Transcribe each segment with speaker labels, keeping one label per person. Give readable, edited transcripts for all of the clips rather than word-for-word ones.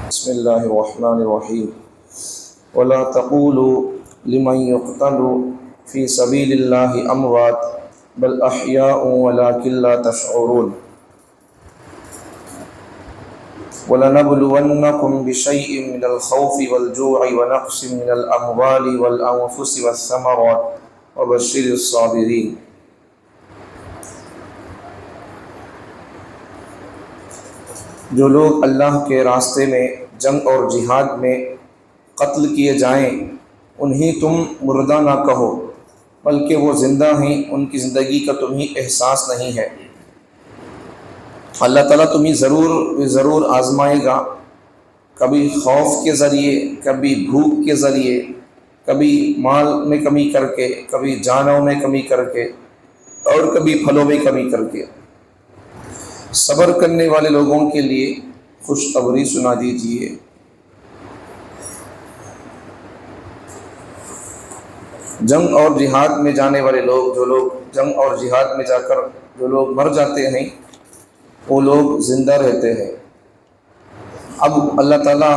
Speaker 1: بسم اللہ الرحمن الرحیم ولا تقولوا لمن يقتل في سبيل الله اموات بل احياء ولكن لا تشعرون ولنبلونكم بشيء من الخوف والجوع ونقص من الاموال والانفس والثمرات وبشر الصابرين۔ جو لوگ اللہ کے راستے میں جنگ اور جہاد میں قتل کیے جائیں انہیں تم مردہ نہ کہو بلکہ وہ زندہ ہیں، ان کی زندگی کا تمہیں احساس نہیں ہے۔ اللہ تعالیٰ تمہیں ضرور آزمائے گا، کبھی خوف کے ذریعے، کبھی بھوک کے ذریعے، کبھی مال میں کمی کر کے، کبھی جانوں میں کمی کر کے، اور کبھی پھلوں میں کمی کر کے۔ صبر کرنے والے لوگوں کے لیے خوشخبری سنا دیجیے۔ جنگ اور جہاد میں جانے والے لوگ، جو لوگ جنگ اور جہاد میں جا کر جو لوگ مر جاتے ہیں وہ لوگ زندہ رہتے ہیں۔ اب اللہ تعالیٰ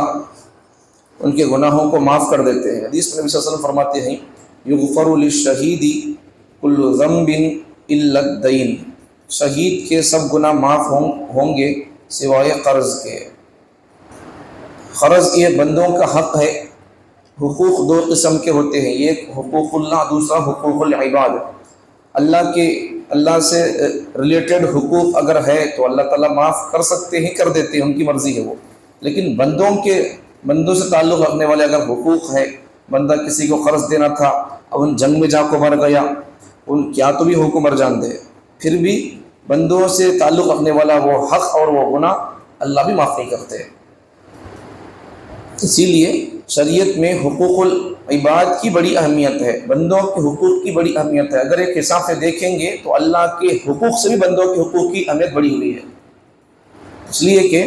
Speaker 1: ان کے گناہوں کو معاف کر دیتے ہیں۔ حدیث میں نبی صلی اللہ علیہ وسلم فرماتے ہیں یغفر للشہید کل ذنب الا الدین، شہید کے سب گناہ معاف ہوں گے سوائے قرض کے۔ قرض یہ بندوں کا حق ہے۔ حقوق دو قسم کے ہوتے ہیں، ایک حقوق اللہ، دوسرا حقوق العباد۔ اللہ سے ریلیٹڈ حقوق اگر ہے تو اللہ تعالیٰ معاف کر سکتے ہیں، کر دیتے ہیں، ان کی مرضی ہے وہ۔ لیکن بندوں سے تعلق رکھنے والے اگر حقوق ہے، بندہ کسی کو قرض دینا تھا، اب ان جنگ میں جا کو مر گیا، ان کیا تو بھی حقوق مر جان دے، پھر بھی بندوں سے تعلق رکھنے والا وہ حق اور وہ گناہ اللہ بھی معاف نہیں کرتے۔ اسی لیے شریعت میں حقوق العباد کی بڑی اہمیت ہے، بندوں کے حقوق کی بڑی اہمیت ہے۔ اگر ایک حساب سے دیکھیں گے تو اللہ کے حقوق سے بھی بندوں کے حقوق کی اہمیت بڑی ہوئی ہے، اس لیے کہ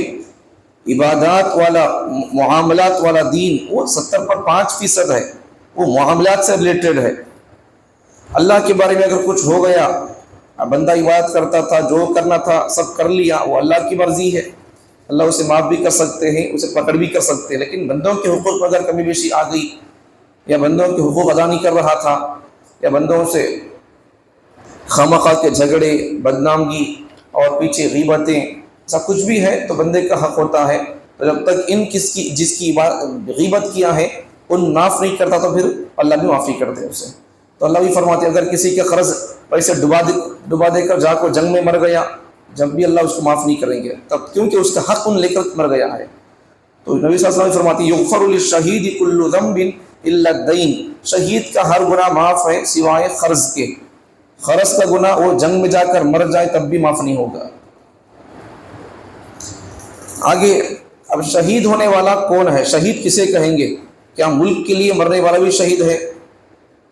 Speaker 1: عبادات والا، معاملات والا دین وہ 70% ہے، وہ معاملات سے ریلیٹڈ ہے۔ اللہ کے بارے میں اگر کچھ ہو گیا، بندہ عبادت کرتا تھا، جو کرنا تھا سب کر لیا، وہ اللہ کی مرضی ہے، اللہ اسے معاف بھی کر سکتے ہیں، اسے پکڑ بھی کر سکتے ہیں۔ لیکن بندوں کے حقوق پر اگر کمی بیشی آ گئی، یا بندوں کے حقوق ادا نہیں کر رہا تھا، یا بندوں سے خواہ کے جھگڑے، بدنامگی اور پیچھے غیبتیں، ایسا کچھ بھی ہے تو بندے کا حق ہوتا ہے۔ تو جب تک جس کی غیبت کیا ہے ان معاف نہیں کرتا تو پھر اللہ بھی معافی کرتے ہیں اسے۔ تو اللہ بھی فرماتے ہیں اگر کسی کے قرض پیسے ڈبا دے کر جا کو جنگ میں مر گیا، جب بھی اللہ اس کو معاف نہیں کریں گے، تب کیونکہ اس کا حق ان لے کر مر گیا ہے۔ تو نبی صلی اللہ علیہ وسلم فرماتے ہیں یغفر للشہید کل ذنب الا الدین، شہید کا ہر گناہ معاف ہے سوائے قرض کے۔ قرض کا گناہ وہ جنگ میں جا کر مر جائے تب بھی معاف نہیں ہوگا۔ آگے اب شہید ہونے والا کون ہے؟ شہید کسے کہیں گے؟ کیا ملک کے لیے مرنے والا بھی شہید ہے؟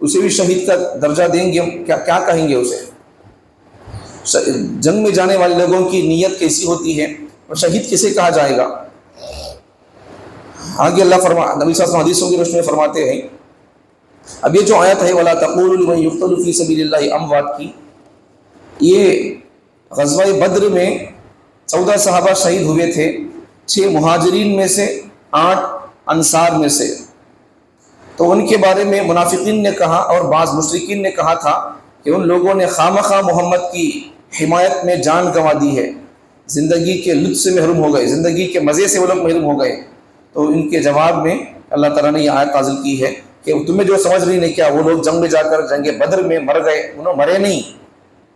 Speaker 1: اسے بھی شہید کا درجہ دیں گے ہم؟ کیا کہیں گے اسے؟ جنگ میں جانے والے لوگوں کی نیت کیسی ہوتی ہے اور شہید کسے کہا جائے گا؟ آگے اللہ نبی صلی اللہ علیہ وسلم حدیثوں کی روشنی میں فرماتے ہیں، اب یہ جو آیت ہے وَلَا تَقُولُوا لِمَن يُقْتَلُ فِي سَبِيلِ اللَّهِ أَمْوَاتٍ کی، یہ غزوہ بدر میں 14 صحابہ شہید ہوئے تھے، 6 مہاجرین میں سے، 8 انصار میں سے۔ تو ان کے بارے میں منافقین نے کہا اور بعض مشرکین نے کہا تھا کہ ان لوگوں نے خامخواہ محمد کی حمایت میں جان گنوا دی ہے، زندگی کے لطف سے محروم ہو گئے، زندگی کے مزے سے وہ لوگ محروم ہو گئے۔ تو ان کے جواب میں اللہ تعالیٰ نے یہ آیت نازل کی ہے کہ تمہیں جو سمجھ رہی نہیں کیا، وہ لوگ جنگ میں جا کر جنگ بدر میں مر گئے، انہوں مرے نہیں۔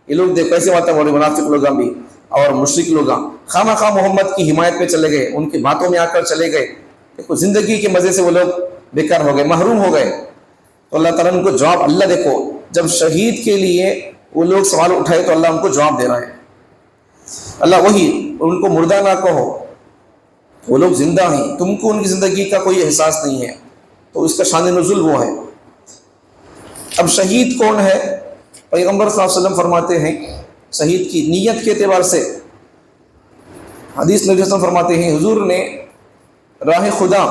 Speaker 1: یہ لوگ دیکھ کیسے باتیں بولے، منافق لوگ بھی اور مشرک لوگ خامخواہ محمد کی حمایت میں چلے گئے، ان کی باتوں میں آ کر چلے گئے، دیکھو زندگی کے مزے سے وہ لوگ بیکار ہو گئے، محروم ہو گئے۔ تو اللہ تعالیٰ نے ان کو جواب، اللہ دیکھو جب شہید کے لیے وہ لوگ سوال اٹھائے تو اللہ ان کو جواب دے رہا ہے۔ اللہ وہی ان کو مردہ نہ کہو، وہ لوگ زندہ ہیں، تم کو ان کی زندگی کا کوئی احساس نہیں ہے، تو اس کا شان نزول وہ ہے۔ اب شہید کون ہے؟ پیغمبر صلی اللہ علیہ وسلم فرماتے ہیں شہید کی نیت کے اعتبار سے، حدیث میں جیسا فرماتے ہیں حضور نے راہ خدا،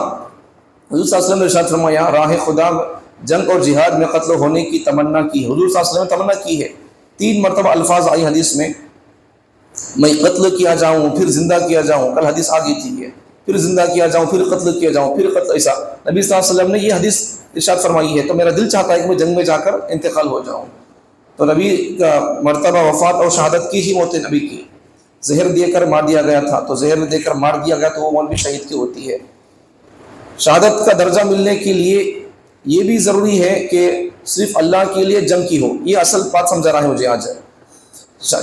Speaker 1: حضور صلی اللہ علیہ وسلم نے ارشاد فرمایا راہ خدا جنگ اور جہاد میں قتل ہونے کی تمنا کی، حضور صلی اللہ علیہ وسلم نے تمنا کی ہے۔ 3 مرتبہ الفاظ آئی حدیث میں، میں قتل کیا جاؤں پھر زندہ کیا جاؤں، کل حدیث آ گئی تھی یہ پھر زندہ کیا جاؤں، پھر قتل کیا جاؤں، پھر قتل، ایسا نبی صلی اللہ علیہ وسلم نے یہ حدیث ارشاد فرمائی ہے، تو میرا دل چاہتا ہے کہ میں جنگ میں جا کر انتقال ہو جاؤں۔ تو نبی کا مرتبہ وفات اور شہادت کی ہی موت ہے نبی کی، زہر دے کر مار دیا گیا تھا، تو زہر دے کر مار دیا گیا تو وہ موت بھی شہید کی ہوتی ہے۔ شہادت کا درجہ ملنے کے لیے یہ بھی ضروری ہے کہ صرف اللہ کے لیے جنگ کی ہو، یہ اصل بات سمجھا رہا ہے مجھے آج۔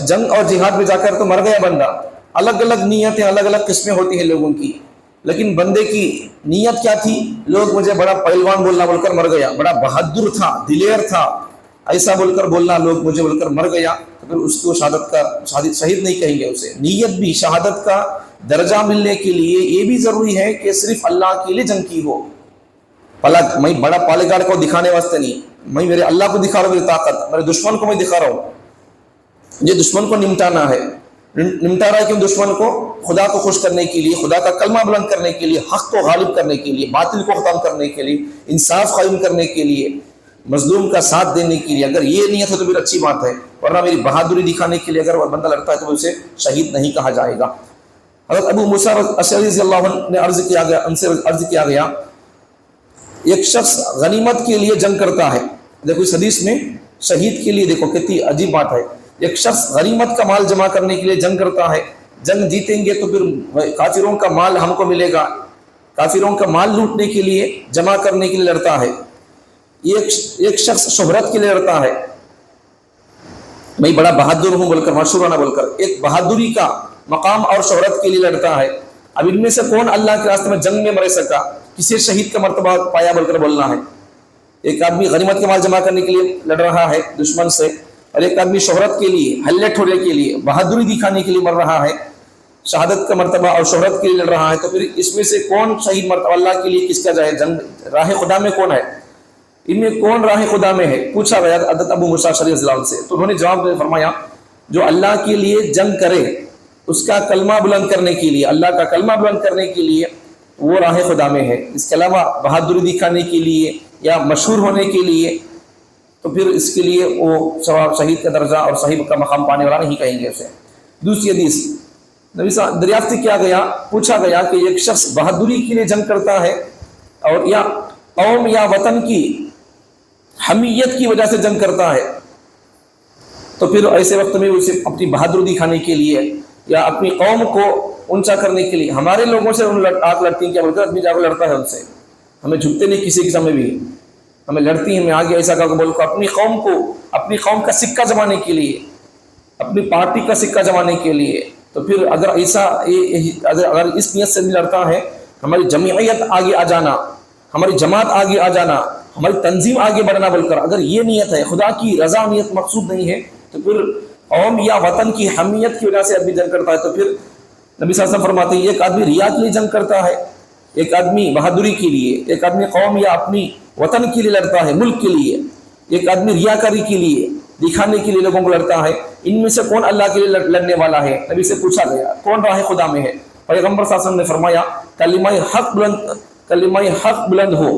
Speaker 1: جنگ اور جہاد میں جا کر تو مر گیا بندہ، الگ الگ نیتیں، الگ الگ قسمیں ہوتی ہیں لوگوں کی، لیکن بندے کی نیت کیا تھی؟ لوگ مجھے بڑا پہلوان بولنا بول کر مر گیا، بڑا بہادر تھا، دلیر تھا، ایسا بول کر بولنا لوگ مجھے بول کر مر گیا، تو پھر اس کو شہید نہیں کہیں گے اسے۔ نیت بھی شہادت کا درجہ ملنے کے لیے یہ بھی ضروری ہے کہ صرف اللہ کے لیے جنگ کی ہو۔ میں بڑا پالے گاڑ کو دکھانے واسطے نہیں، میں میرے اللہ کو دکھا رہا ہوں، میری طاقت، میرے دشمن کو میں دکھا رہا ہوں، یہ دشمن کو نمٹانا ہے۔ نمٹا رہا ہے کہ دشمن کو خدا کو خوش کرنے کے لیے، خدا کا کلمہ بلند کرنے کے لیے، حق کو غالب کرنے کے لیے، باطل کو ختم کرنے کے لیے، انصاف قائم کرنے کے لیے، مظلوم کا ساتھ دینے کے لیے۔ اگر یہ نیت ہے تو پھر اچھی بات ہے، ورنہ میری بہادری دکھانے کے لیے اگر وہ بندہ لڑتا ہے تو اسے شہید نہیں کہا جائے گا۔ حضرت ابو موسیٰ اشعری رضی اللہ عنہ نے ان سے عرض کیا گیا، ایک شخص غنیمت کے لیے جنگ کرتا ہے، دیکھو اس حدیث میں شہید کے لیے دیکھو کتنی عجیب بات ہے، ایک شخص غنیمت کا مال جمع کرنے کے لیے جنگ کرتا ہے، جنگ جیتیں گے تو پھر کافروں کا مال ہم کو ملے گا، کافروں کا مال لوٹنے کے لیے، جمع کرنے کے لیے لڑتا ہے۔ ایک شخص شہرت کے لیے لڑتا ہے، میں بڑا بہادر ہوں بول کر، مشہور ہونا بول کر، ایک بہادری کا مقام اور شہرت کے لیے لڑتا ہے۔ اب ان میں سے کون اللہ کے راستے میں جنگ میں مر سکا، کسی شہید کا مرتبہ پایا بول کر بولنا ہے۔ ایک آدمی غنیمت کا مال جمع کرنے کے لیے لڑ رہا ہے دشمن سے، اور ایک آدمی شہرت کے لیے، ہلے ٹھولے کے لیے، بہادری دکھانے کے لیے مر رہا ہے، شہادت کا مرتبہ اور شہرت کے لیے لڑ رہا ہے، تو پھر اس میں سے کون شہید مرتبہ اللہ کے لیے کس کا جائے؟ جنگ راہ خدا میں کون ہے؟ ان میں کون راہ خدا میں ہے؟ پوچھا گیا حضرت ابو موسیٰ اشعری رضی اللہ عنہ سے، تو انہوں نے جواب میں فرمایا، جو اللہ کے لیے جنگ کرے، اس کا کلمہ بلند کرنے کے لیے، اللہ کا کلمہ بلند کرنے کے لیے، وہ راہ خدا میں ہے۔ اس کے علاوہ بہادری دکھانے کے لیے یا مشہور ہونے کے لیے، تو پھر اس کے لیے وہ شہید کا درجہ اور صحیح کا مقام پانے والا نہیں کہیں گے اسے۔ دوسری حدیث نبی صاحب دریافت کیا گیا، پوچھا گیا کہ ایک شخص بہادری کے لیے جنگ کرتا ہے اور یا قوم یا وطن کی حمیت کی وجہ سے جنگ کرتا ہے، تو پھر ایسے وقت میں اسے اپنی بہادری دکھانے کے لیے یا اپنی قوم کو اونچا کرنے کے لیے، ہمارے لوگوں سے آگ لڑتی ہیں، کیا بولتے ہیں آدمی جا کر لڑتا ہے ان سے، ہمیں جھکتے نہیں کسی کے سامنے بھی، ہمیں لڑتی ہیں، میں آگے ایسا کہا کہ بول کو اپنی قوم کو، اپنی قوم کا سکہ جمانے کے لیے، اپنی پارٹی کا سکہ جمانے کے لیے۔ تو پھر اگر ایسا اگر اس نیت سے بھی لڑتا ہے، ہماری جمعیت آگے آ جانا، ہماری جماعت آگے آ جانا، ہماری تنظیم آگے بڑھنا بول کر، اگر یہ نیت ہے، خدا کی رضا نیت مقصود نہیں ہے، تو پھر قوم یا وطن کی حمیت کی وجہ سے آدمی جنگ کرتا ہے، تو پھر نبی صلی اللہ علیہ وسلم فرماتے ہیں ایک آدمی ریا کے لیے جنگ کرتا ہے، ایک آدمی بہادری کے لیے، ایک آدمی قوم یا اپنی وطن کے لیے لڑتا ہے، ملک کے لیے، ایک آدمی ریاکاری کے لیے، دکھانے کے لیے لوگوں کو لڑتا ہے۔ ان میں سے کون اللہ کے لیے لڑنے والا ہے؟ نبی سے پوچھا گیا کون راہ خدا میں ہے؟ پیغمبر صلی اللہ علیہ وسلم نے فرمایا کلمہ حق بلند ہو،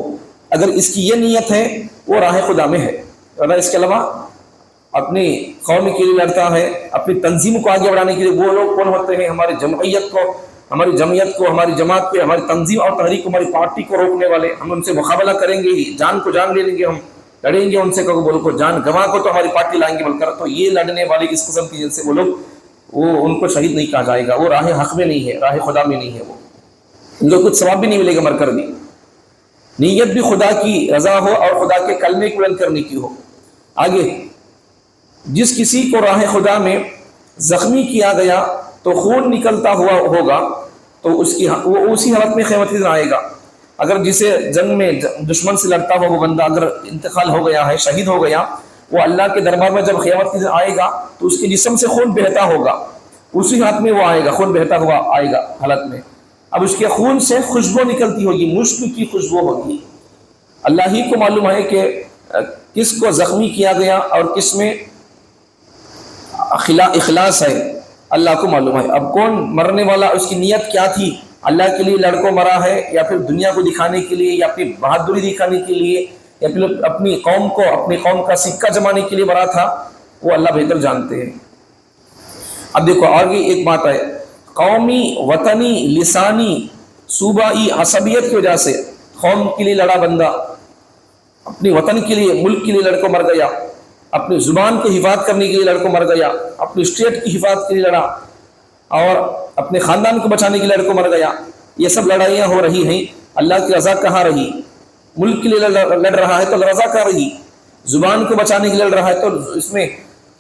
Speaker 1: اگر اس کی یہ نیت ہے وہ راہ خدا میں ہے، ورنہ اس کے علاوہ اپنی قوم کے لیے لڑتا ہے، اپنی تنظیم کو آگے بڑھانے کے لیے، وہ لوگ کون ہوتے ہیں؟ ہماری جمعیت کو، ہماری جماعت کو، ہماری تنظیم اور تحریک کو، ہماری پارٹی کو روکنے والے، ہم ان سے مقابلہ کریں گے ہی، جان کو جان لے لیں گے، ہم لڑیں گے ان سے، بول کو جان گواہ کو تو ہماری پارٹی لائیں گے بول کر، تو یہ لڑنے والے اس قسم کی جن سے وہ لوگ، وہ ان کو شہید نہیں کہا جائے گا، وہ راہ حق میں نہیں ہے، راہ خدا میں نہیں ہے، وہ ان کو کچھ ثواب بھی نہیں ملے گا مر کر بھی۔ نیت بھی خدا کی رضا ہو اور خدا کے کلمے کو بلند کرنے کی ہو۔ آگے جس کسی کو راہ خدا میں زخمی کیا گیا تو خون نکلتا ہوا ہوگا، تو وہ اسی حالت میں قیامت کے دن آئے گا۔ اگر جسے جنگ میں دشمن سے لڑتا ہوا وہ بندہ اگر انتقال ہو گیا ہے، شہید ہو گیا، وہ اللہ کے دربار میں جب قیامت کے دن آئے گا تو اس کے جسم سے خون بہتا ہوگا، اسی حالت میں وہ آئے گا، خون بہتا ہوا آئے گا حالت میں۔ اب اس کے خون سے خوشبو نکلتی ہوگی، مشک کی خوشبو ہوگی۔ اللہ ہی کو معلوم ہے کہ کس کو زخمی کیا گیا اور کس میں اخلاص ہے، اللہ کو معلوم ہے۔ اب کون مرنے والا، اس کی نیت کیا تھی؟ اللہ کے لیے لڑکوں مرا ہے، یا پھر دنیا کو دکھانے کے لیے، یا اپنی بہادری دکھانے کے لیے، یا پھر اپنی قوم کا سکہ جمانے کے لیے مرا تھا، وہ اللہ بہتر جانتے ہیں۔ اب دیکھو آگے ایک بات ہے، قومی، وطنی، لسانی صوبائی عصبیت کی وجہ سے قوم کے لیے لڑا بندہ، اپنے وطن کے لیے، ملک کے لیے لڑکوں مر گیا، اپنی زبان کی حفاظت کرنے کے لیے لڑکوں مر گیا، اپنی اسٹیٹ کی حفاظت کے لیے لڑا، اور اپنے خاندان کو بچانے کے لیے لڑکوں مر گیا. یہ سب لڑائیاں ہو رہی ہیں، اللہ کی رضا کہاں رہی؟ ملک کے لیے لڑ رہا ہے تو رضا کہاں رہی؟ زبان کو بچانے کے لیے لڑ رہا ہے تو اس میں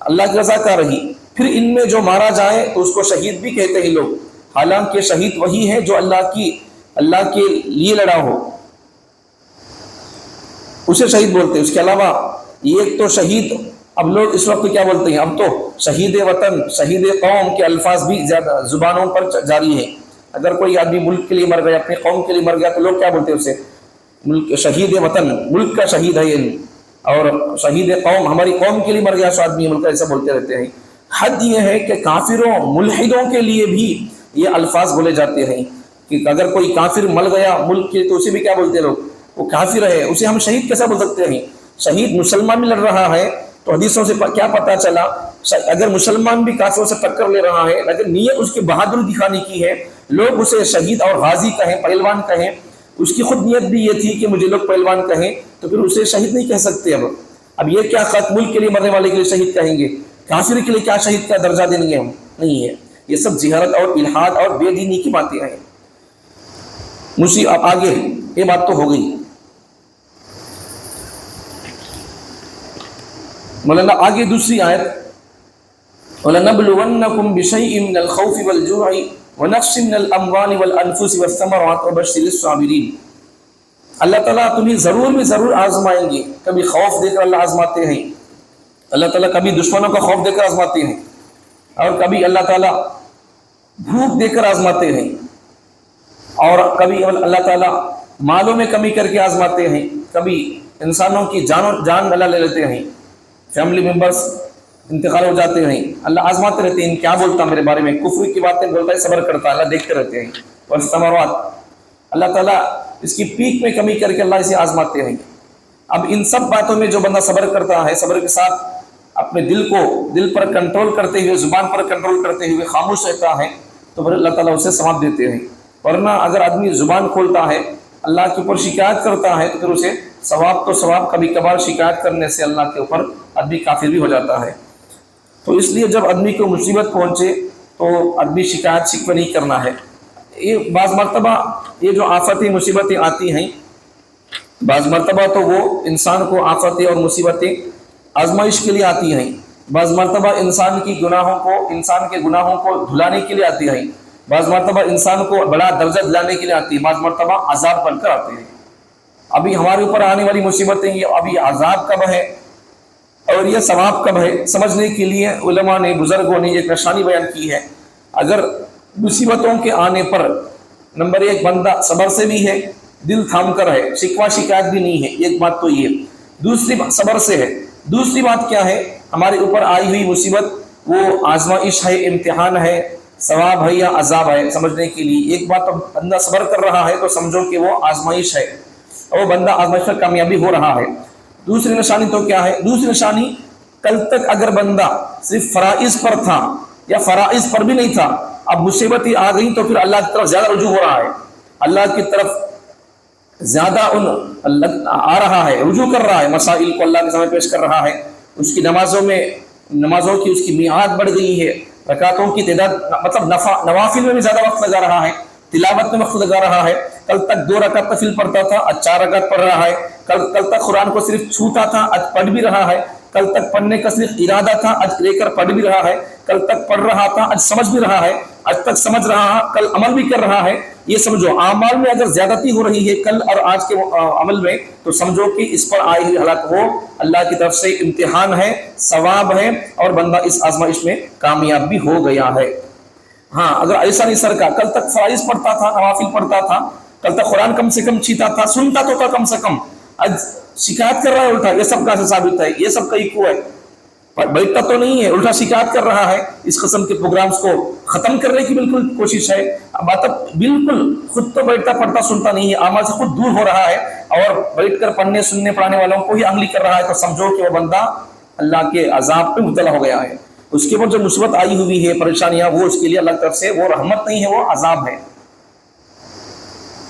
Speaker 1: اللہ کی رضا کہاں رہی؟ پھر ان میں جو مارا جائے تو اس کو شہید بھی کہتے ہیں لوگ، حالانکہ شہید وہی ہے جو اللہ کے لیے لڑا ہو، اسے شہید بولتے ہیں. اس کے علاوہ ایک تو شہید، اب لوگ اس وقت کیا بولتے ہیں، اب تو شہید وطن، شہید قوم کے الفاظ بھی زیادہ زبانوں پر جاری ہیں. اگر کوئی آدمی ملک کے لیے مر گیا، اپنی قوم کے لیے مر گیا، تو لوگ کیا بولتے ہیں اسے؟ ملک شہید وطن، ملک کا شہید ہے یہ، اور شہید قوم، ہماری قوم کے لیے مر گیا سو آدمی ملک، ایسا بولتے رہتے ہیں. حد یہ ہے کہ کافروں، ملحدوں کے لیے بھی یہ الفاظ بولے جاتے ہیں کہ اگر کوئی کافر مر گیا ملک کے تو اسے بھی کیا بولتے ہیں لوگ؟ وہ کافر ہے، اسے ہم شہید کیسا بول سکتے ہیں؟ شہید مسلمان بھی لڑ رہا ہے تو حدیثوں سے کیا پتہ چلا، اگر مسلمان بھی کافروں سے ٹکر لے رہا ہے لیکن نیت اس کی بہادری دکھانے کی ہے، لوگ اسے شہید اور غازی کہیں، پہلوان کہیں، اس کی خود نیت بھی یہ تھی کہ مجھے لوگ پہلوان کہیں، تو پھر اسے شہید نہیں کہہ سکتے. اب یہ کیا خط ملک کے لیے مرنے والے کے لیے شہید کہیں گے، کافر کے لیے کیا شہید کا درجہ دیں گے ہم؟ نہیں ہے. یہ سب جہالت اور الحاد اور بے دینی کی باتیں ہیں. اب آگے یہ بات تو ہو گئی. مولانا آگے دوسری آیت، وَلَنَبْلُوَنَّكُمْ بِشَيْءٍ مِّنَ الْخَوْفِ وَالْجُوعِ وَنَقْصٍ مِّنَ الْأَمْوَالِ وَالْأَنفُسِ وَالثَّمَرَاتِ وَبَشِّرِ الصَّابِرِينَ. اللہ تعالیٰ تمہیں ضرور میں ضرور آزمائیں گے. کبھی خوف دے کر اللہ آزماتے ہیں، اللہ تعالیٰ کبھی دشمنوں کا خوف دے کر آزماتے ہیں، اور کبھی اللہ تعالیٰ بھوک دے کر آزماتے ہیں، اور کبھی اللہ تعالیٰ مالوں میں کمی کر کے آزماتے ہیں، کبھی انسانوں کی جان اللہ لے لیتے ہیں، فیملی ممبرز انتقال ہو جاتے ہیں، اللہ آزماتے رہتے ہیں. کیا بولتا میرے بارے میں؟ کفر کی باتیں بولتا ہے، صبر کرتا ہے، اللہ دیکھتے رہتے ہیں. اور ثمرات، اللہ تعالیٰ اس کی پیک میں کمی کر کے اللہ اسے آزماتے ہیں. اب ان سب باتوں میں جو بندہ صبر کرتا ہے، صبر کے ساتھ اپنے دل پر کنٹرول کرتے ہوئے، زبان پر کنٹرول کرتے ہوئے خاموش رہتا ہے، تو پھر اللہ تعالیٰ اسے ثواب دیتے ہیں. ورنہ اگر آدمی زبان کھولتا ہے، اللہ کے اوپر شکایت کرتا ہے، تو پھر اسے ثواب تو ثواب، کبھی کبھار شکایت کرنے سے اللہ کے اوپر آدمی کافر بھی ہو جاتا ہے. تو اس لیے جب آدمی کو مصیبت پہنچے تو آدمی شکایت شکوہ نہیں کرنا ہے. یہ بعض مرتبہ یہ جو آفتیں مصیبتیں آتی ہیں، بعض مرتبہ تو وہ انسان کو آفتیں اور مصیبتیں آزمائش کے لیے آتی ہیں، بعض مرتبہ انسان کے گناہوں کو دھلانے کے لیے آتی ہیں، بعض مرتبہ انسان کو بڑا درجہ دلانے کے لیے آتی ہے، بعض مرتبہ عذاب بن کر آتے ہیں. ابھی ہمارے اوپر آنے والی مصیبتیں، یہ ابھی عذاب کب ہے اور یہ ثواب کب ہے، سمجھنے کے لیے علماء نے، بزرگوں نے ایک نشانی بیان کی ہے. اگر مصیبتوں کے آنے پر نمبر 1 بندہ صبر سے بھی ہے، دل تھام کر ہے، شکوہ شکایت بھی نہیں ہے، ایک بات تو یہ. دوسری بات صبر سے ہے. دوسری بات کیا ہے؟ ہمارے اوپر آئی ہوئی مصیبت وہ آزمائش ہے، امتحان ہے، ثواب ہے یا عذاب ہے، سمجھنے کے لیے. ایک بات تو بندہ صبر کر رہا ہے تو سمجھو کہ وہ آزمائش ہے، اور وہ بندہ آزمائش میں کامیابی ہو رہا ہے. دوسری نشانی تو کیا ہے؟ دوسری نشانی، کل تک اگر بندہ صرف فرائض پر تھا یا فرائض پر بھی نہیں تھا، اب مصیبت ہی آ گئی تو پھر اللہ کی طرف زیادہ رجوع ہو رہا ہے، اللہ کی طرف زیادہ آ رہا ہے، رجوع کر رہا ہے، مسائل کو اللہ کے سامنے پیش کر رہا ہے. اس کی نمازوں کی اس کی میعاد بڑھ گئی ہے، رکعتوں کی تعداد، مطلب نوافل میں بھی زیادہ وقت لگا رہا ہے، تلاوت میں وقت لگا رہا ہے. کل تک 2 رکعت نفل پڑھتا تھا، آج 4 رکعت پڑھ رہا ہے. کل تک قرآن کو صرف چھوتا تھا، آج پڑھ بھی رہا ہے. کل تک پڑھنے کا صرف ارادہ تھا، آج لے کر پڑھ بھی رہا ہے. کل تک پڑھ رہا تھا، آج سمجھ بھی رہا ہے. آج تک سمجھ رہا ہے، کل عمل بھی کر رہا ہے. یہ سمجھو اعمال میں اگر زیادتی ہو رہی ہے کل اور آج کے عمل میں، تو سمجھو کہ اس پر آئی ہوئی حالات وہ اللہ کی طرف سے امتحان ہے، ثواب ہے، اور بندہ اس آزمائش میں کامیاب بھی ہو گیا ہے. ہاں اگر ایسا نہیں سر کا، کل تک فرائض پڑھتا تھا، نوافل پڑھتا تھا، کل تک قرآن کم سے کم چھیتا تھا، سنتا تو تھا کم سے کم، آج شکایت کر رہا ہے الٹا. یہ سب کا ثابت ہے، یہ سب کا ایکو ہے، بیٹھتا تو نہیں ہے، الٹا شکایت کر رہا ہے. اس قسم کے پروگرامز کو ختم کرنے کی بالکل کوشش ہے. بات بالکل خود تو بیٹھتا پڑھتا سنتا نہیں ہے، اعمال سے خود دور ہو رہا ہے، اور بیٹھ کر پڑھنے سننے پڑھانے والوں کو ہی انگلی کر رہا ہے، تو سمجھو کہ وہ بندہ اللہ کے عذاب پہ مبتلا ہو گیا ہے. اس کے اوپر جو مصیبت آئی ہوئی ہے، پریشانیاں، وہ اس کے لیے اللہ کی طرف سے وہ رحمت نہیں ہے، وہ عذاب ہے.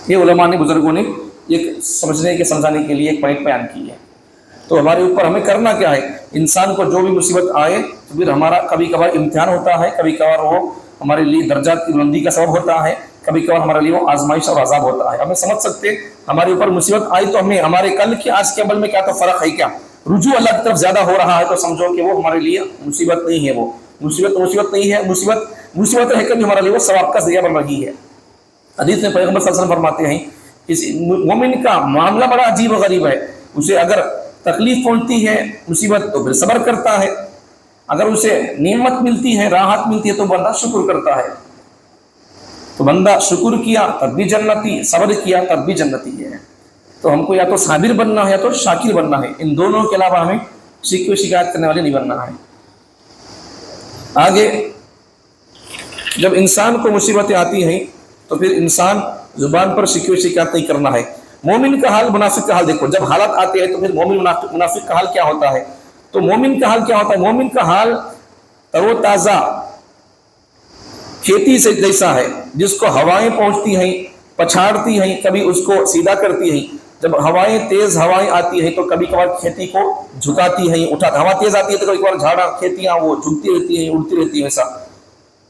Speaker 1: یہ علماء نے بزرگوں نے ایک سمجھنے کے سمجھانے کے لیے ایک پوائنٹ بیان کی ہے۔ تو ہمارے اوپر ہمیں کرنا کیا ہے، انسان کو جو بھی مصیبت آئے تو پھر ہمارا کبھی کبھار امتحان ہوتا ہے، کبھی کبھار وہ ہمارے لیے درجات کی بلندی کا سبب ہوتا ہے، کبھی کبھار ہمارے لیے وہ آزمائش اور عذاب ہوتا ہے۔ ہمیں سمجھ سکتے ہمارے اوپر مصیبت آئی تو ہمیں ہمارے کل کے آج کے عمل میں کیا تو فرق ہے، کیا رجوع اللہ کی طرف زیادہ ہو رہا ہے تو سمجھو کہ وہ ہمارے لیے مصیبت نہیں ہے، وہ مصیبت نہیں ہے، مصیبت ہے کہ ہمارے لیے وہ ثواب کا ذریعہ بن رہی ہے۔ حدیث میں پیغمبر صلی اللہ علیہ وسلم فرماتے ہیں کسی مومن کا معاملہ بڑا عجیب و غریب ہے، اسے اگر تکلیف پہنچتی ہے مصیبت تو پھر صبر کرتا ہے، اگر اسے نعمت ملتی ہے راحت ملتی ہے تو بندہ شکر کرتا ہے، تو بندہ شکر کیا تب بھی جنتی، صبر کیا تب بھی جنتی ہے۔ تو ہم کو یا تو صابر بننا ہے یا تو شاکر بننا ہے، ان دونوں کے علاوہ ہمیں شکوے شکایت کرنے والے نہیں بننا ہے۔ آگے جب انسان کو مصیبتیں آتی ہیں تو پھر انسان زبان پر شکوے شکایت نہیں کرنا ہے۔ مومن کا حال منافق کا حال دیکھو، جب حالات آتے ہیں تو پھر مومن منافق کا حال کیا ہوتا ہے، تو مومن کا حال کیا ہوتا ہے، مومن کا حال تر و تازہ کھیتی سے جیسا ہے، جس کو ہوائیں پہنچتی ہیں پچھاڑتی ہیں، کبھی اس کو سیدھا کرتی ہیں، جب تیز ہوائیں آتی ہیں تو کبھی کبھار کھیتی کو جھکاتی ہیں اٹھاتی، ہوا تیز آتی ہے تو کبھی کبھار جھاڑا کھیتیاں وہ جھکتی رہتی ہیں اڑتی رہتی ہیں، ایسا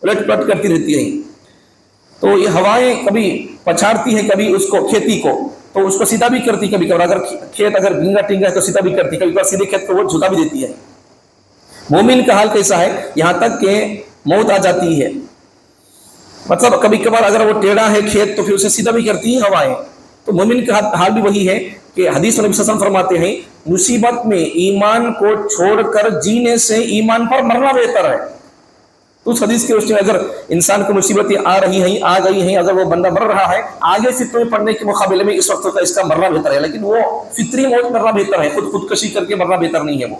Speaker 1: الٹ پلٹ کرتی رہتی ہیں۔ تو یہ ہوائیں کبھی پچھاڑتی ہیں کبھی اس کو کھیتی کو، تو اس کو سیدھا بھی کرتی، کبھی کبھار اگر کھیت اگر بھینگا ٹینگا ہے تو سیدھا بھی کرتی، کبھی کبھار سیدھے کھیت کو وہ جھکا بھی دیتی ہے۔ مومن کا حال کیسا ہے، یہاں تک کہ موت آ جاتی ہے، مطلب کبھی کبھار اگر وہ ٹیڑھا ہے کھیت تو پھر اسے سیدھا بھی کرتی ہیں ہوائیں۔ تو مومن کا حال بھی وہی ہے کہ حدیث میں نبی صلی اللہ علیہ وسلم فرماتے ہیں مصیبت میں ایمان کو چھوڑ کر جینے سے ایمان پر مرنا بہتر ہے۔ تو اس حدیث کے روشنی میں اگر انسان کو مصیبتیں آ رہی ہیں آ گئی ہیں، اگر وہ بندہ مر رہا ہے، آگے فتنے میں پڑنے کے مقابلے میں اس وقت کا اس کا مرنا بہتر ہے، لیکن وہ فطری موت مرنا بہتر ہے، خودکشی کر کے مرنا بہتر نہیں ہے۔ وہ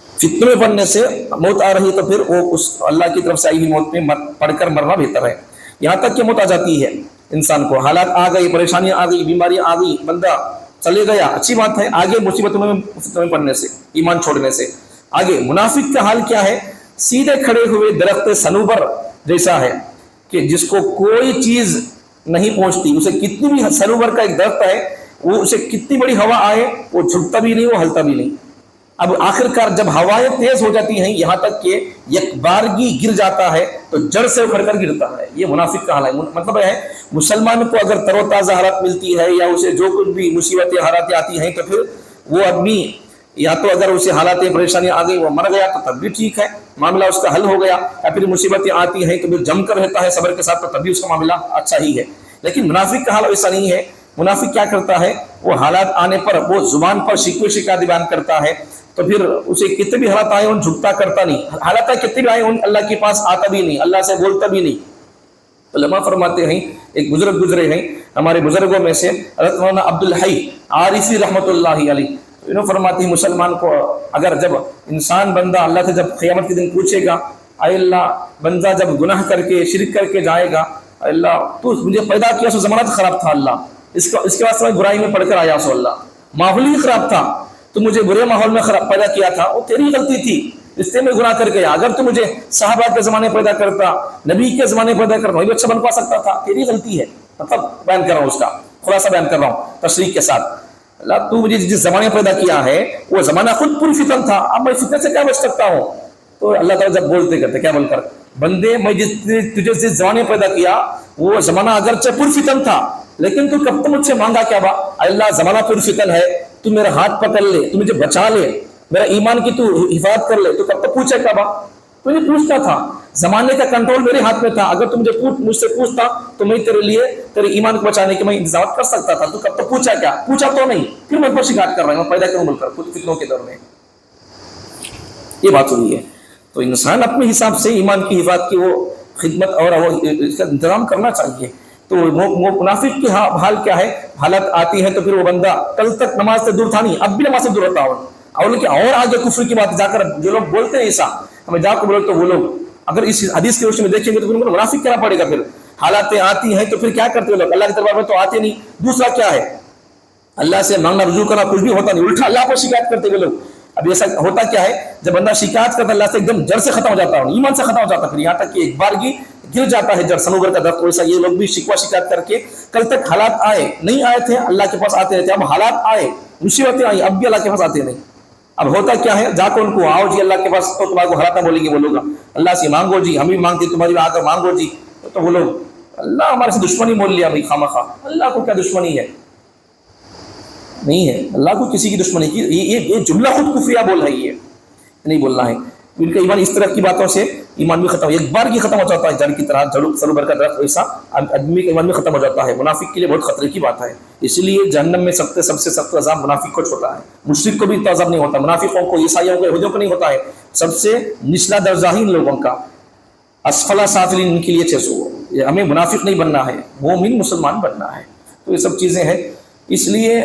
Speaker 1: فتنے میں پڑنے سے موت آ رہی ہے تو پھر وہ اس اللہ کی طرف سے آئی ہوئی موت میں پڑھ کر مرنا بہتر ہے۔ یہاں تک کہ موت آ جاتی ہے انسان کو، حالات آ گئی، پریشانیاں آ گئی، بیماریاں آ گئی، بندہ چلے گیا، اچھی بات ہے، آگے مصیبتوں میں پڑنے سے، ایمان چھوڑنے سے۔ آگے منافق کا حال کیا ہے، سیدھے کھڑے ہوئے درخت صنوبر جیسا ہے کہ جس کو کوئی چیز نہیں پہنچتی، اسے کتنی بھی، صنوبر کا ایک درخت ہے، وہ اسے کتنی بڑی ہوا آئے وہ جھکتا بھی نہیں، وہ ہلتا بھی نہیں۔ اب آخر کار جب ہوائیں تیز ہو جاتی ہیں یہاں تک کہ یک بارگی گر جاتا ہے تو جڑ سے اکھڑ کر گرتا ہے، یہ منافق کا حال ہے۔ مطلب ہے مسلمان کو اگر تر و تازہ حالات ملتی ہے یا اسے جو کچھ بھی مصیبتیں حالات آتی ہیں تو پھر وہ آدمی یا تو اگر اسے حالات پریشانیاں آ گئی وہ مر گیا تو تب بھی ٹھیک ہے، معاملہ اس کا حل ہو گیا، یا پھر مصیبتیں آتی ہیں تو پھر جم کر رہتا ہے صبر کے ساتھ تو تب بھی اس کا معاملہ اچھا ہی ہے۔ لیکن منافق کا حال ایسا نہیں ہے، منافق کیا کرتا ہے، وہ حالات آنے پر وہ زبان پر شکوے شکایت بیان کرتا ہے، تو پھر اسے کتنے بھی حالات آئے ان جھکتا کرتا نہیں، حالات کتنے بھی آئے ان اللہ کے پاس آتا بھی نہیں، اللہ سے بولتا بھی نہیں۔ علماء فرماتے ہیں ایک بزرگ گزرے ہیں ہمارے بزرگوں میں سے حضرت مولانا عبد الحی عارفی رحمۃ اللہ علیہ، انہوں فرماتے ہیں مسلمان کو اگر جب انسان بندہ اللہ سے جب قیامت کے دن پوچھے گا اے اللہ، بندہ جب گناہ کر کے شرک کر کے جائے گا، اے اللہ تو مجھے پیدا کیا سو زمانہ خراب تھا، اللہ اس کے بعد میں برائی میں پڑھ کر آیا سو، اللہ ماحول ہی خراب تھا، تو مجھے برے ماحول میں پیدا کیا تھا، وہ تیری غلطی تھی، اس سے میں گناہ کر گیا، اگر تو مجھے صحابہ کے زمانے پیدا کرتا، نبی کے زمانے پیدا کرتا، وہی اچھا بن پا سکتا تھا، تیری غلطی ہے۔ مطلب بیان کر رہا ہوں، اس کا خلاصہ بیان کر رہا ہوں تشریح کے ساتھ۔ اللہ تو مجھے جس زمانے پیدا کیا ہے وہ زمانہ خود پوری فتن تھا، اب میں فتنے سے کیا بچ سکتا ہوں؟ تو اللہ تعالیٰ جب بولتے کرتے کیا بول کر، بندے میں تجھے جس زمانے پیدا کیا وہ زمانہ اگرچہ پر فتن تھا لیکن تو کب تک مجھ سے مانگا کیا با؟ اللہ زمانہ پر فتن ہے، تو میرا ہاتھ پکڑ لے، تو مجھے بچا لے، میرا ایمان کی تو حفاظت کر لے، تو کب تک پوچھے کیا با؟ تو یہ پوچھتا تھا، زمانے کا کنٹرول میرے ہاتھ میں تھا، اگر تو مجھ سے پوچھتا تو میں تیرے لیے تیرے ایمان کو بچانے کے میں انتظامات کر سکتا تھا، تو کب تک پوچھا کیا؟ پوچھا تو نہیں، پھر میں پر شکایت کر رہا ہوں، میں پیدا کروں بول کر خود فتنوں کے دور میں، یہ بات ہوئی ہے۔ تو انسان اپنے حساب سے ایمان کی حفاظت کی وہ خدمت اور وہ اس کا انتظام کرنا چاہیے۔ تو منافق کی حال کیا ہے، حالت آتی ہے تو پھر وہ بندہ کل تک نماز سے دور تھا نہیں، اب بھی نماز سے دور ہوتا ہو، اور آگے کفر کی بات جا کر جو لوگ بولتے ہیں ایسا ہمیں جا کر بولے، تو وہ لوگ اگر اس حدیث کی روشنی میں دیکھیں گے تو پھر منافق کہنا پڑے گا۔ پھر حالات آتی ہیں تو پھر کیا کرتے ہیں لوگ، اللہ کے دربار میں تو آتے نہیں، دوسرا کیا ہے اللہ سے مانگنا رجوع کرنا کچھ بھی ہوتا نہیں، الٹا اللہ پر شکایت کرتے ہوئے لوگ۔ اب ایسا ہوتا کیا ہے، جب بندہ شکایت کرتا اللہ سے ایک دم جڑ سے ختم ہو جاتا ہے، ایمان سے ختم ہو جاتا ہے، پھر یہاں تک کہ ایک بار کی گر جاتا ہے جڑ سنوبر کا درخت، ویسا یہ لوگ بھی شکوہ شکایت کر کے کل تک حالات آئے نہیں آئے تھے اللہ کے پاس آتے رہتے، اب حالات آئے مصیبتیں آئی اب بھی اللہ کے پاس آتے نہیں. اب ہوتا کیا ہے، جا کے ان کو آؤ جی اللہ کے پاس، تو تمہارے کو حالات بولیں گے وہ لوگ اللہ سے مانگو جی، ہم بھی مانگتے تمہاری آ کر مانگو جی، تو وہ لوگ اللہ ہمارے سے دشمنی بول لیا بھائی خواہ مخواہ. اللہ کو کیا دشمنی ہے؟ نہیں ہے اللہ کو کسی کی دشمنی کی. یہ جملہ خود کفریہ بول ہے، یہ نہیں بولنا ہے. ان کا ایمان اس طرح کی باتوں سے ایمان بھی ختم، ایک بار کی ختم ہو جاتا ہے، جڑ کی طرح سنوبر کا درخت ویسا آدمی کا ایمان بھی ختم ہو جاتا ہے. منافق کے لیے بہت خطرے کی بات ہے. اسی لیے جہنم میں سب سے سخت عذاب منافق کو ہوتا ہے. مشرک کو بھی اتنا عذاب نہیں ہوتا، منافقوں کو عیسائیوں کو یہودیوں کو نہیں ہوتا ہے. سب سے نچلا درجہ ہی ان لوگوں کا اسفل سافلین ان کے لیے 600. ہمیں منافق نہیں بننا ہے، مومن مسلمان بننا ہے. تو یہ سب چیزیں ہیں. اس لیے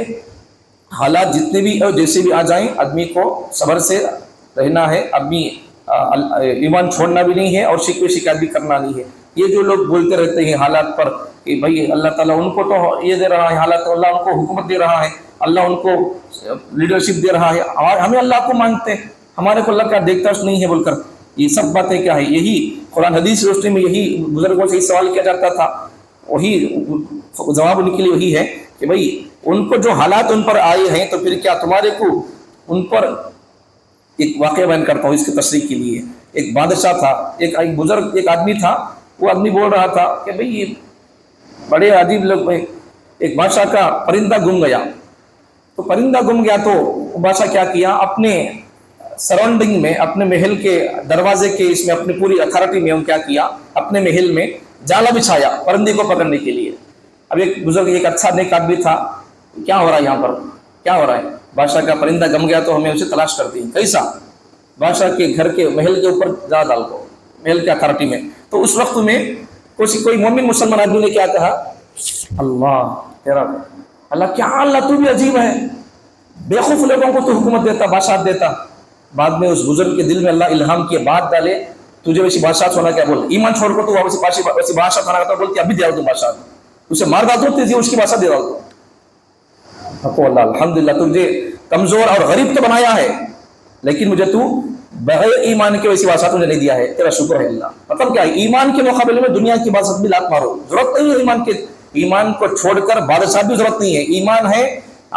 Speaker 1: حالات جتنے بھی اور جیسے بھی آ جائیں آدمی کو صبر سے رہنا ہے. آدمی ایمان چھوڑنا بھی نہیں ہے اور شکوے شکایت بھی کرنا نہیں ہے. یہ جو لوگ بولتے رہتے ہیں حالات پر کہ بھائی اللہ تعالیٰ ان کو تو یہ دے رہا ہے، حالات اللہ ان کو حکومت دے رہا ہے، اللہ ان کو لیڈرشپ دے رہا ہے، ہمیں اللہ کو مانگتے ہیں، ہمارے کو اللہ کا دیکھتا نہیں ہے بول کر، یہ سب باتیں کیا ہے؟ یہی قرآن حدیث روشنی میں یہی بزرگوں سے سوال کیا جاتا تھا، وہی جواب ان کے لیے وہی ہے کہ بھائی ان کو جو حالات ان پر آئے ہیں تو پھر کیا تمہارے کو ان پر. ایک واقعہ بیان کرتا ہوں اس کی تشریح کے لیے. ایک بادشاہ تھا، ایک بزرگ ایک آدمی تھا، وہ آدمی بول رہا تھا کہ بھئی یہ بڑے عجیب لوگ، ایک بادشاہ کا پرندہ گم گیا. تو پرندہ گم گیا تو بادشاہ کیا کیا، اپنے سراؤنڈنگ میں، اپنے محل کے دروازے کے اس میں، اپنی پوری اتھارٹی میں کیا کیا، اپنے محل میں جالا بچھایا پرندے کو پکڑنے کے لیے. اب ایک بزرگ ایک اچھا نیک آدمی تھا، کیا ہو رہا ہے یہاں پر، کیا ہو رہا ہے؟ بادشاہ کا پرندہ گم گیا تو ہمیں اسے تلاش کرتے ہیں. کیسا؟ بادشاہ کے گھر کے محل کے اوپر جا ڈال کو، محل کے اتھارٹی میں. تو اس وقت میں کوئی مومن مسلمان آدمی نے کیا کہا، اللہ تیرا اللہ، کیا اللہ تو بھی عجیب ہے، بیوقوف لوگوں کو تو حکومت دیتا، بادشاہ دیتا. بعد میں اس بزرگ کے دل میں اللہ الہام کی بات ڈالے، تجھے ویسی بادشاہ ہونا کیا بول، ایمان چھوڑ کر تو ویسی بادشاہ ہونا کہتا، بولتی ابھی دے رہا تم بادشاہ، اسے مار ڈال دو تیزی، اس کی بادشاہ دے رہا ہوں. اللہ الحمدللہ تجھے کمزور اور غریب تو بنایا ہے، لیکن مجھے تو بغیر ایمان کے ویسی بادشاہ تجھے نہیں دیا ہے، تیرا شکر ہے اللہ. مطلب کیا ہے، ایمان کے مقابلے میں دنیا کی بادشاہ بھی لات مارو، ضرورت نہیں ہے ایمان کے. ایمان کو چھوڑ کر بادشاہ بھی ضرورت نہیں ہے. ایمان ہے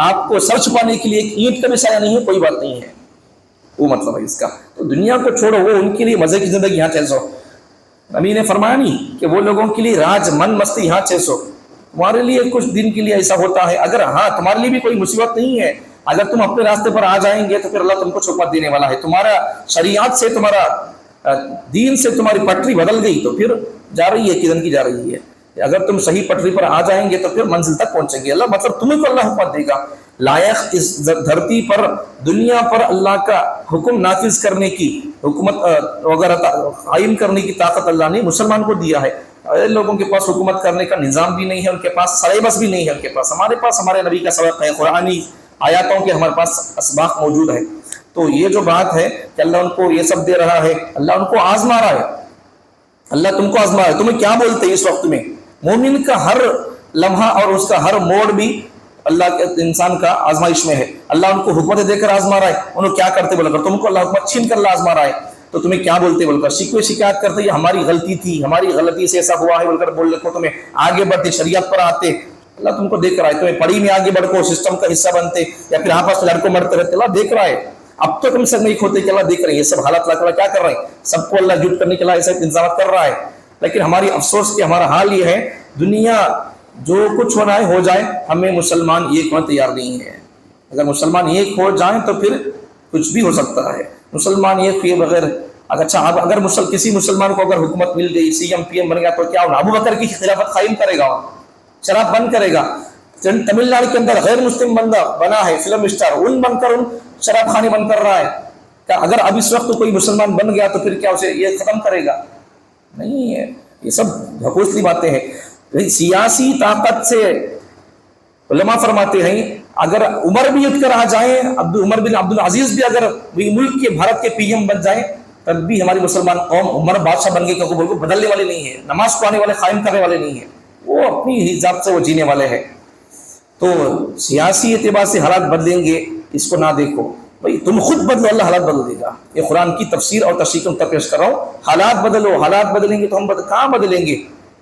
Speaker 1: آپ کو سر چھپانے کے لیے، ایک اینٹ کا بھی سایہ نہیں ہے، کوئی بات نہیں ہے، وہ مطلب ہے اس کا. تو دنیا کو چھوڑو، وہ ان کے لیے مزے کی زندگی یہاں 600. نبی نے فرمایا نہیں کہ وہ لوگوں کے لیے راج من مستی یہاں 600. تمہارے لیے کچھ دن کے لیے ایسا ہوتا ہے، اگر ہاں تمہارے لیے بھی کوئی مصیبت نہیں ہے، اگر تم اپنے راستے پر آ جائیں گے تو پھر اللہ تم کو چھپت دینے والا ہے. تمہارا شریعت سے، تمہارا دین سے تمہاری پٹری بدل گئی تو پھر جا رہی ہے، کدھر کی جا رہی ہے. اگر تم صحیح پٹری پر آ جائیں گے تو پھر منزل تک پہنچیں گے. اللہ مطلب تمہیں کو اللہ حکمت دے گا. لائق اس دھرتی پر، دنیا پر اللہ کا حکم نافذ کرنے کی، حکومت وغیرہ قائم کرنے کی طاقت اللہ نے مسلمان کو دیا ہے. لوگوں کے پاس حکومت کرنے کا نظام بھی نہیں ہے، ان کے پاس سلیبس بھی نہیں ہے، ان کے پاس. ہمارے پاس ہمارے نبی کا سبق ہے، قرآنی آیاتوں کے ہمارے پاس اسباق موجود ہے. تو یہ جو بات ہے کہ اللہ ان کو یہ سب دے رہا ہے، اللہ ان کو آزما رہا ہے. اللہ تم کو آزما رہا ہے. تمہیں کیا بولتے ہیں اس وقت میں؟ مومن کا ہر لمحہ اور اس کا ہر موڑ بھی اللہ کے انسان کا آزمائش میں ہے. اللہ ان کو حکمت دے کر آزما رہا ہے. انہوں کیا کرتے بول کر، تم کو اللہ حکمت چھین کر اللہ آزما رہا ہے تو تمہیں کیا بولتے بول کر شکوے شکایت کرتے، یہ ہماری غلطی تھی، ہماری غلطی سے ایسا ہوا ہے بول کر بول کو تمہیں آگے بڑھتے، شریعت پر آتے. اللہ تم کو دیکھ رہا ہے، تمہیں پڑھی میں آگے بڑھ کو سسٹم کا حصہ بنتے، یا پھر آپس میں لڑکوں مرتے رہتے. اللہ دیکھ رہا ہے. اب تو تم سے نہیں کھوتے کہ اللہ دیکھ رہے ہیں یہ سب حالات. اللہ کیا کر رہے ہیں، سب کو اللہ جھوٹ کرنے کے لیے ایسا انتظامات کر رہا ہے. لیکن ہماری افسوس کہ ہمارا حال یہ ہے، دنیا جو کچھ ہونا ہے ہو جائے، ہمیں مسلمان ایک ہونا تیار نہیں ہے. اگر مسلمان ایک ہو جائیں تو پھر کچھ بھی ہو سکتا ہے. مسلمان ایک ہوئے بغیر، اچھا اگر کسی مسلمان کو اگر حکومت مل گئی، سی ایم پی ایم بن گیا تو کیا ہونا؟ ابو بکر کی خلافت قائم کرے گا، شراب بند کرے گا. تمل ناڈو کے اندر غیر مسلم بندہ بنا ہے فلم اسٹار، ان بن کر ان شراب خانے بند کر رہا ہے. کیا اگر اب اس وقت کوئی مسلمان بن گیا تو پھر کیا اسے یہ ختم کرے گا؟ نہیں ہے. یہ سب حقوقی باتیں ہیں. سیاسی طاقت سے علماء فرماتے ہیں اگر عمر بھی اٹھ کر آ جائیں، عمر بن عبد العزیز بھی اگر ملک کے بھارت کے پی ایم بن جائیں، تب بھی ہماری مسلمان قوم عمر بادشاہ بن گئے کیونکہ وہ بدلنے والے نہیں ہیں، نماز پڑھانے والے، قائم کرنے والے نہیں ہیں، وہ اپنی حساب سے وہ جینے والے ہیں. تو سیاسی اعتبار سے حالات بدلیں گے، اس کو نہ دیکھو. بھائی تم خود بدلو اللہ حالات بدل دے گا. یہ قرآن کی تفسیر اور تشریح تم تک پیش کر رہا ہوں. حالات بدلو, حالات بدلیں گے تو ہم کہاں بدلیں گے؟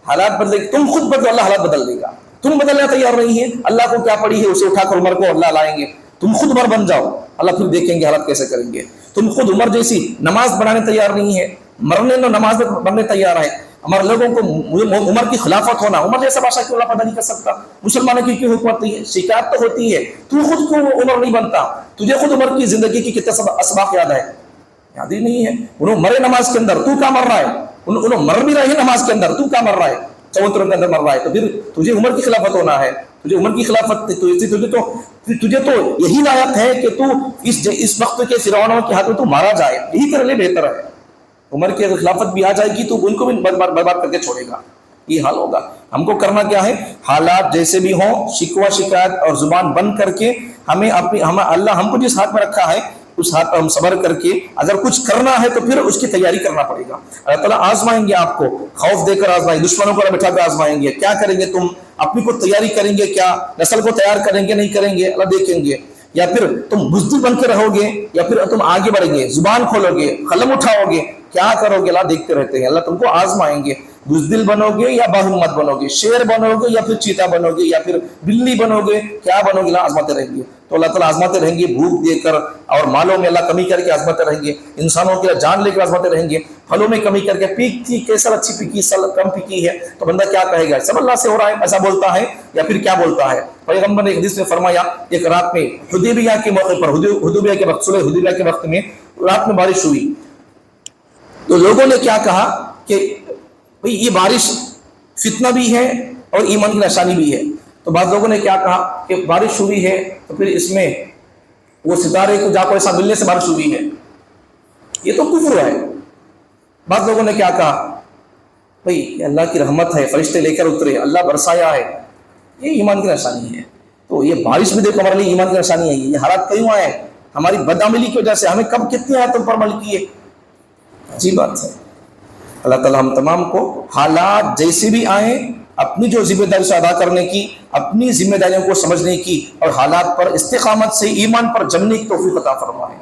Speaker 1: حالات بدلیں گے, تم خود بدلو اللہ حالات بدل دے گا. تم بدلنا تیار نہیں ہے, اللہ کو کیا پڑی ہے اسے اٹھا کر عمر کو اللہ لائیں گے. تم خود عمر بن جاؤ, اللہ پھر دیکھیں گے حالات کیسے کریں گے. تم خود عمر جیسی نماز بنانے تیار نہیں ہے, مرنے نہ نماز بننے تیار ہے. ہمارے لوگوں کو عمر کی خلافت ہونا, عمر جیسا بادشاہ کیوں اللہ پیدا نہیں کر سکتا؟ مسلمانوں کی کیوں حکومت نہیں ہے؟ شکایت تو ہوتی ہے, تو خود کیوں عمر نہیں بنتا؟ تجھے خود عمر کی زندگی کی کتنے اسباق یاد ہے؟ یاد ہی نہیں ہے. انہوں مرے نماز کے اندر, تو کیا مر رہا ہے؟ انہوں مر بھی رہے ہیں نماز کے اندر, تو کیا مر رہا ہے؟ چوتروں کے اندر مر رہا ہے. تو پھر تجھے عمر کی خلافت ہونا ہے, تجھے عمر کی خلافت, تجھے تو یہی لائق ہے کہ تو اس وقت کے فرعونوں کے ہاتھ میں تو مارا جائے, یہی تیرے لیے بہتر ہے. عمر کی خلافت بھی آ جائے گی تو ان کو بھی برباد کر کے چھوڑے گا. یہ حال ہوگا. ہم کو کرنا کیا ہے؟ حالات جیسے بھی ہوں, شکوہ شکایت اور زبان بند کر کے ہمیں اللہ ہم کو جس ہاتھ میں رکھا ہے اس ہاتھ پر ہم صبر کر کے اگر کچھ کرنا ہے تو پھر اس کی تیاری کرنا پڑے گا. اللہ تعالیٰ آزمائیں گے آپ کو, خوف دے کر آزمائیں گے, دشمنوں کو بٹھا کر آزمائیں گے. کیا کریں گے تم؟ اپنی کو تیاری کریں گے, کیا نسل کو تیار کریں گے, نہیں کریں گے, اللہ دیکھیں گے. یا پھر تم بزدل بن کے رہو گے, یا پھر تم آگے بڑھیں گے, زبان کھولو گے, قلم اٹھاؤ گے, کیا کرو گے؟ اللہ دیکھتے رہتے ہیں. اللہ تم کو آزمائیں گے. بزدل بنو گے یا باہمت بنو گے, شیر بنو گے یا پھر چیتا بنو گے, یا پھر بلی بنو گے, کیا بنو گے؟ اللہ آزماتے رہیں گے. تو اللہ تعالیٰ آزماتے رہیں گے, بھوک دے کر اور مالوں میں اللہ کمی کر کے آزماتے رہیں گے, انسانوں کے جان لے کر آزماتے رہیں گے, پھلوں میں کمی کر کے. پیک تھی کیسر اچھی پکی, کم پکی ہے, تو بندہ کیا کہے گا؟ سب اللہ سے ہو رہا ہے, ایسا بولتا ہے یا پھر کیا بولتا ہے؟ پیغمبر نے ایک حدیث میں فرمایا, ایک رات میں حدیبیہ کے موقع پر, حدیبیہ کے وقت, صلح حدیبیہ کے وقت میں رات میں بارش ہوئی. تو لوگوں نے کیا کہا کہ بھئی یہ بارش فتنہ بھی ہے اور ایمان کی نشانی بھی ہے. تو بعض لوگوں نے کیا کہا کہ بارش ہوئی ہے تو پھر اس میں وہ ستارے کو جا کو ایسا ملنے سے بارش ہوئی ہے, یہ تو کفر ہے. بعض لوگوں نے کیا کہا بھئی اللہ کی رحمت ہے, فرشتے لے کر اترے, اللہ برسایا ہے, یہ ایمان کی نشانی ہے. تو یہ بارش بھی دیکھو ہمارے لیے ایمان کی نشانی ہے. یہ حالات کیوں آئے؟ ہماری بدعملی کی وجہ سے. ہمیں کب کتنے آیتوں پر عمل کیے؟ عجیب بات ہے. اللہ تعالیٰ ہم تمام کو حالات جیسے بھی آئیں اپنی جو ذمہ داری سے ادا کرنے کی, اپنی ذمہ داریوں کو سمجھنے کی اور حالات پر استقامت سے ایمان پر جمنے کی توفیق عطا فرمائے.